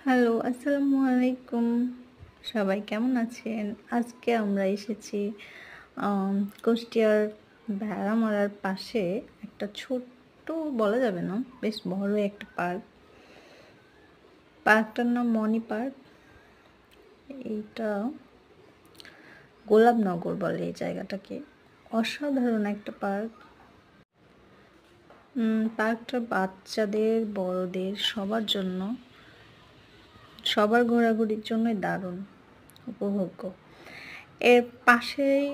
Hello, আসসালামু আলাইকুম। সবাই কেমন আছেন? আজকে আমরা এসেছি আম কুষ্টিয়ার ভেড়ামারার পাশে একটা ছোট্ট বলা যাবে না, বেশ বড় একটা পার্ক। পার্কটার নাম মনি পার্ক। এইটা গোলাপনগর বলে এই জায়গাটাকে। অসাধারণ একটা পার্ক। পার্কটা বাচ্চাদের, বড়দের সবার জন্য, সবার ঘোরাঘুরির জন্যই দারুণ উপভোগ্য। এর পাশেই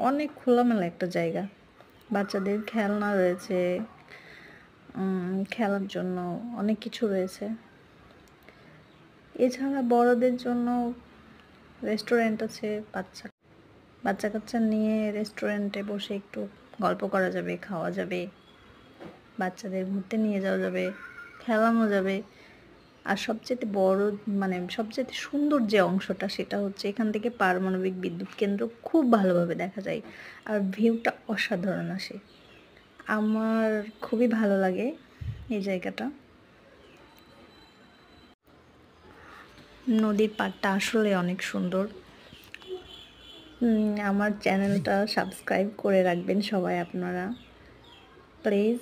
অনেক খোলামেলা একটা জায়গা। বাচ্চাদের খেলনা রয়েছে, খেলার জন্য অনেক কিছু রয়েছে। এছাড়া বড়দের জন্য রেস্টুরেন্ট আছে। বাচ্চা কাচ্চা নিয়ে রেস্টুরেন্টে বসে একটু গল্প করা যাবে, খাওয়া যাবে, বাচ্চাদের ঘুরতে নিয়ে যাওয়া যাবে, খেলানো যাবে। আর সবচেয়ে বড় সবচেয়ে সুন্দর যে অংশটা সেটা হচ্ছে এখান থেকে পারমাণবিক বিদ্যুৎ কেন্দ্র খুব ভালোভাবে দেখা যায়। আর ভিউটা অসাধারণ আসে। আমার খুবই ভালো লাগে এই জায়গাটা। নদীর পাড়টা আসলে অনেক সুন্দর। আমার চ্যানেলটা সাবস্ক্রাইব করে রাখবেন সবাই আপনারা, প্লিজ।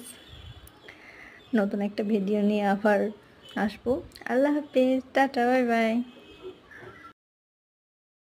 নতুন একটা ভিডিও নিয়ে আবার আসবো। আল্লাহ হাফেজ, টাটা, বাই বাই।